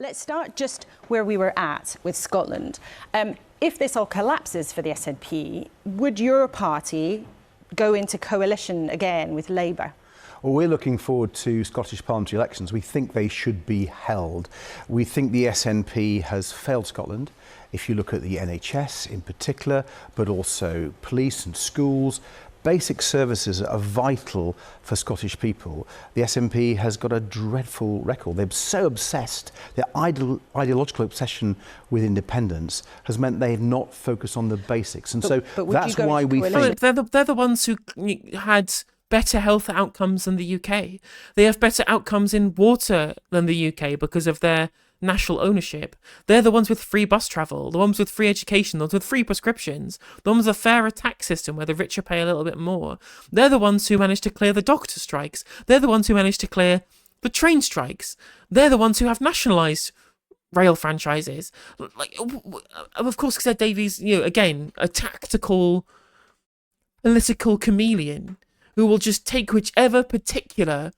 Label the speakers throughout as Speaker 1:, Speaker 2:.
Speaker 1: Let's start just where we were at with Scotland. If this all collapses for the SNP, would your party go into coalition again with Labour?
Speaker 2: Well, we're looking forward to Scottish parliamentary elections. We think they should be held. We think the SNP has failed Scotland. If you look at the NHS in particular, but also police and schools, basic services are vital for Scottish people. The SNP has got a dreadful record. They're so obsessed, their ideological obsession with independence has meant they've not focused on the basics. And but that's why we think...
Speaker 3: They're the ones who had better health outcomes than the UK. They have better outcomes in water than the UK because of their national ownership. They're the ones with free bus travel, the ones with free education, the ones with free prescriptions, the ones with a fairer tax system where the richer pay a little bit more. They're the ones who managed to clear the doctor strikes. They're the ones who managed to clear the train strikes. They're the ones who have nationalised rail franchises. Like, of course, because Ed Davey's, again, a tactical political chameleon who will just take whichever particular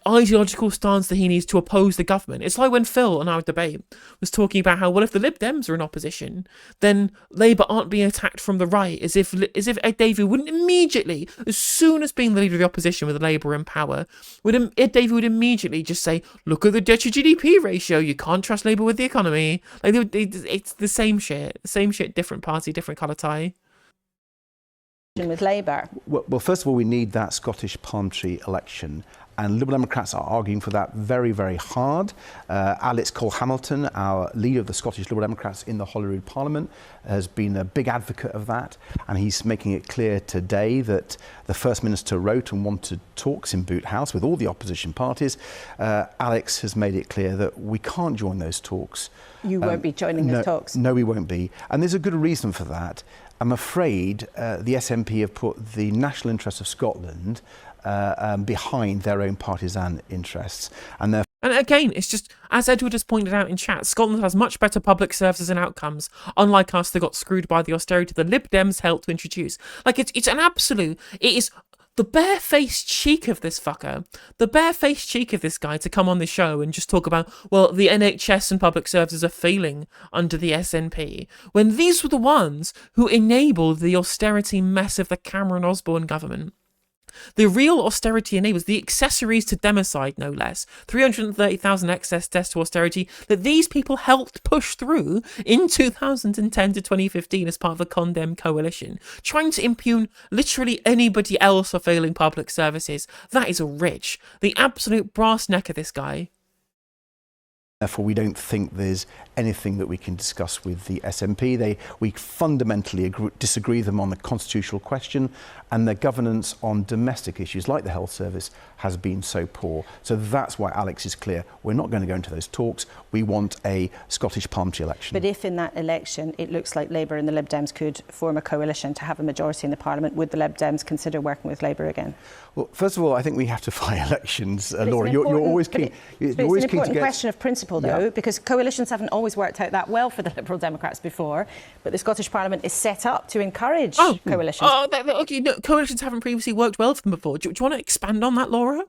Speaker 3: ideological stance that he needs to oppose the government. It's like when Phil on our debate was talking about how, well, if the Lib Dems are in opposition, then Labour aren't being attacked from the right, as if Ed Davey wouldn't immediately, as soon as being the leader of the opposition with Labour in power, Ed Davey would immediately just say, look at the debt to GDP ratio, you can't trust Labour with the economy. Like, it's the same shit, different party, different colour tie.
Speaker 1: With Labour?
Speaker 2: Well, first of all, we need that Scottish parliamentary election. And Liberal Democrats are arguing for that very, very hard. Alex Cole-Hamilton, our leader of the Scottish Liberal Democrats in the Holyrood Parliament, has been a big advocate of that. And he's making it clear today that the First Minister wrote and wanted talks in Boot House with all the opposition parties. Alex has made it clear that we can't join those talks.
Speaker 1: You won't be joining those talks?
Speaker 2: No, we won't be. And there's a good reason for that. I'm afraid the SNP have put the national interests of Scotland behind their own partisan interests. And
Speaker 3: again, it's just, as Edward has pointed out in chat, Scotland has much better public services and outcomes, unlike us that got screwed by the austerity the Lib Dems helped to introduce. Like, it's an absolute, it is the barefaced cheek of this fucker, the barefaced cheek of this guy to come on the show and just talk about, well, the NHS and public services are failing under the SNP, when these were the ones who enabled the austerity mess of the Cameron-Osborne government. The real austerity enables the accessories to democide, no less. 330,000 excess deaths to austerity that these people helped push through in 2010 to 2015 as part of a condemned coalition, trying to impugn literally anybody else for failing public services. That is rich. The absolute brass neck of this guy.
Speaker 2: Therefore, we don't think there's anything that we can discuss with the SNP. We fundamentally disagree with them on the constitutional question, and their governance on domestic issues like the health service has been so poor. So that's why Alex is clear. We're not going to go into those talks. We want a Scottish parliamentary election.
Speaker 1: But if in that election it looks like Labour and the Lib Dems could form a coalition to have a majority in the Parliament, would the Lib Dems consider working with Labour again?
Speaker 2: Well, first of all, I think we have to fight elections, Laura. You're always keen.
Speaker 1: It's an important question of principle, though, because coalitions haven't always worked out that well for the Liberal Democrats before, but the Scottish Parliament is set up to encourage coalitions.
Speaker 3: Okay, no, coalitions haven't previously worked well for them before. Do you want to expand on that, Laura?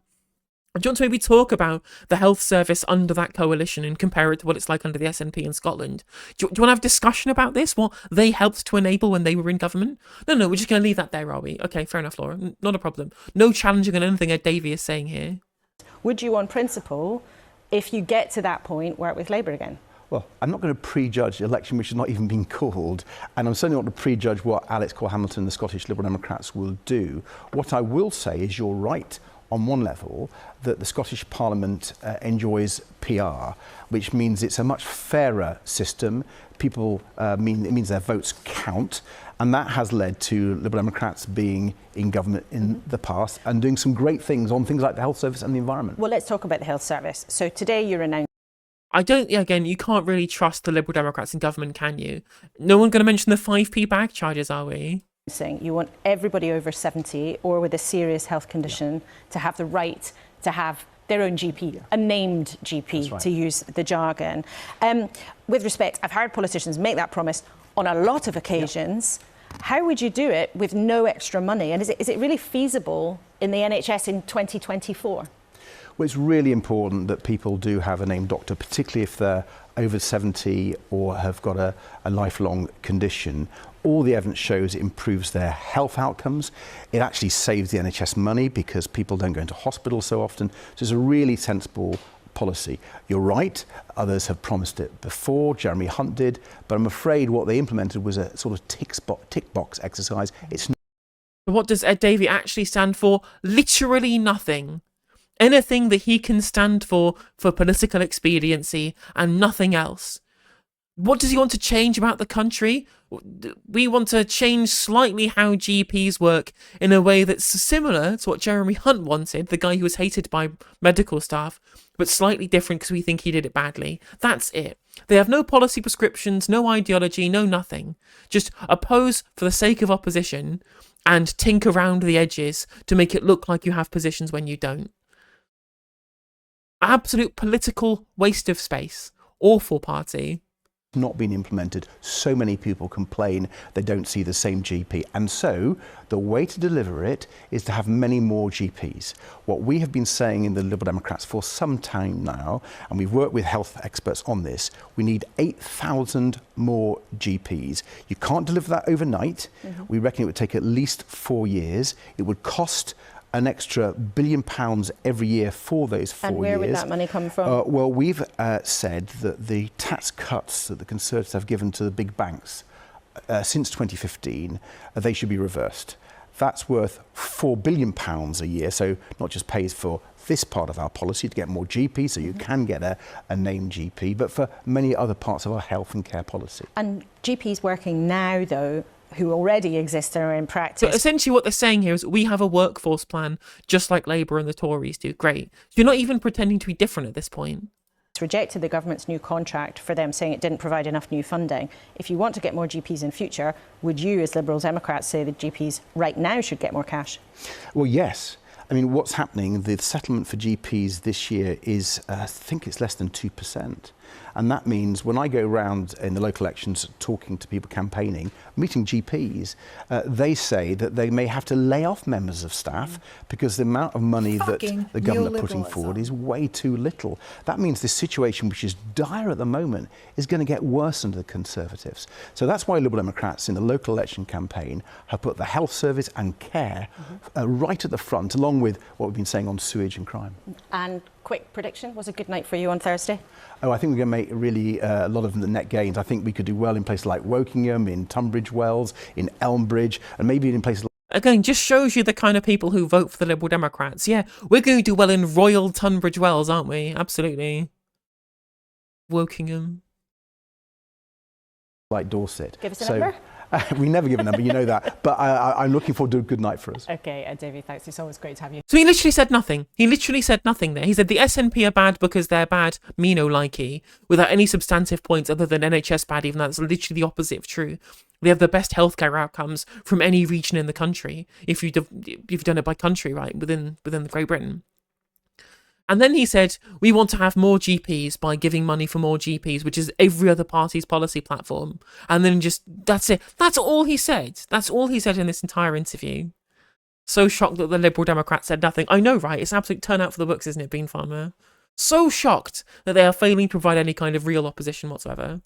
Speaker 3: Or do you want to maybe talk about the health service under that coalition and compare it to what it's like under the SNP in Scotland? Do you want to have a discussion about this? What they helped to enable when they were in government? No, we're just going to leave that there, are we? Okay, fair enough, Laura. Not a problem. No challenging on anything Ed Davey is saying here.
Speaker 1: Would you, on principle, if you get to that point, work with Labour again?
Speaker 2: Well, I'm not going to prejudge the election which has not even been called, and I'm certainly not going to prejudge what Alex Cole-Hamilton and the Scottish Liberal Democrats will do. What I will say is you're right on one level that the Scottish Parliament enjoys PR, which means it's a much fairer system. It means their votes count, and that has led to Liberal Democrats being in government in the past and doing some great things on things like the health service and the environment.
Speaker 1: Well, let's talk about the health service. So today you're announcing...
Speaker 3: Again, you can't really trust the Liberal Democrats in government, can you? No one's going to mention the 5p bag charges, are we?
Speaker 1: You want everybody over 70 or with a serious health condition to have the right to have their own GP, a named GP, right, to use the jargon. With respect, I've heard politicians make that promise on a lot of occasions. Yeah. How would you do it with no extra money? And is it really feasible in the NHS in 2024?
Speaker 2: Well, it's really important that people do have a named doctor, particularly if they're over 70 or have got a lifelong condition. All the evidence shows it improves their health outcomes. It actually saves the NHS money because people don't go into hospital so often. So it's a really sensible policy. You're right, others have promised it before, Jeremy Hunt did, but I'm afraid what they implemented was a sort of tick box exercise. It's
Speaker 3: What does Ed Davey actually stand for? Literally nothing. Anything that he can stand for political expediency and nothing else. What does he want to change about the country? We want to change slightly how GPs work in a way that's similar to what Jeremy Hunt wanted, the guy who was hated by medical staff, but slightly different because we think he did it badly. That's it. They have no policy prescriptions, no ideology, no nothing. Just oppose for the sake of opposition and tinker around the edges to make it look like you have positions when you don't. Absolute political waste of space. Awful party.
Speaker 2: not been implemented. So many people complain they don't see the same GP. And so the way to deliver it is to have many more GPs. What we have been saying in the Liberal Democrats for some time now, and we've worked with health experts on this, we need 8,000 more GPs. You can't deliver that overnight. We reckon it would take at least 4 years. It would cost an extra £1 billion every year for those 4 years.
Speaker 1: And where would that money come from?
Speaker 2: Well, we've said that the tax cuts that the Conservatives have given to the big banks since 2015, they should be reversed. That's worth £4 billion a year, so not just pays for this part of our policy to get more GP, so you can get a named GP, but for many other parts of our health and care policy.
Speaker 1: And GPs working now, though, who already exist and are in practice.
Speaker 3: So essentially what they're saying here is we have a workforce plan just like Labour and the Tories do. Great. So you're not even pretending to be different at this point.
Speaker 1: Rejected the government's new contract for them saying it didn't provide enough new funding. If you want to get more GPs in future, would you as Liberal Democrats say that GPs right now should get more cash?
Speaker 2: Well, yes. I mean, what's happening, the settlement for GPs this year is, I think it's less than 2%. And that means when I go around in the local elections talking to people campaigning, meeting GPs, they say that they may have to lay off members of staff because the amount of money that the government are putting forward is way too little. That means this situation, which is dire at the moment, is going to get worse under the Conservatives. So that's why Liberal Democrats in the local election campaign have put the health service and care right at the front, along with what we've been saying on sewage and crime.
Speaker 1: And quick prediction, was a good night for you on Thursday?
Speaker 2: Oh, I think we're going to make really a lot of the net gains. I think we could do well in places like Wokingham, in Tunbridge Wells, in Elmbridge, and maybe in places like...
Speaker 3: Again, just shows you the kind of people who vote for the Liberal Democrats. Yeah, we're going to do well in Royal Tunbridge Wells, aren't we? Absolutely. Wokingham.
Speaker 2: Like Dorset.
Speaker 1: Give us a number.
Speaker 2: We never give a number, you know that. But I'm looking forward to a good night for us.
Speaker 1: OK, Ed Davey, thanks. It's always great to have you.
Speaker 3: So he literally said nothing. He literally said nothing there. He said the SNP are bad because they're bad, me no likey, without any substantive points other than NHS bad, even though that's literally the opposite of true. They have the best healthcare outcomes from any region in the country, if you've done it by country, right, within the Great Britain. And then he said, we want to have more GPs by giving money for more GPs, which is every other party's policy platform. And then just, that's it. That's all he said. That's all he said in this entire interview. So shocked that the Liberal Democrats said nothing. I know, right? It's an absolute turnout for the books, isn't it, Bean Farmer? So shocked that they are failing to provide any kind of real opposition whatsoever.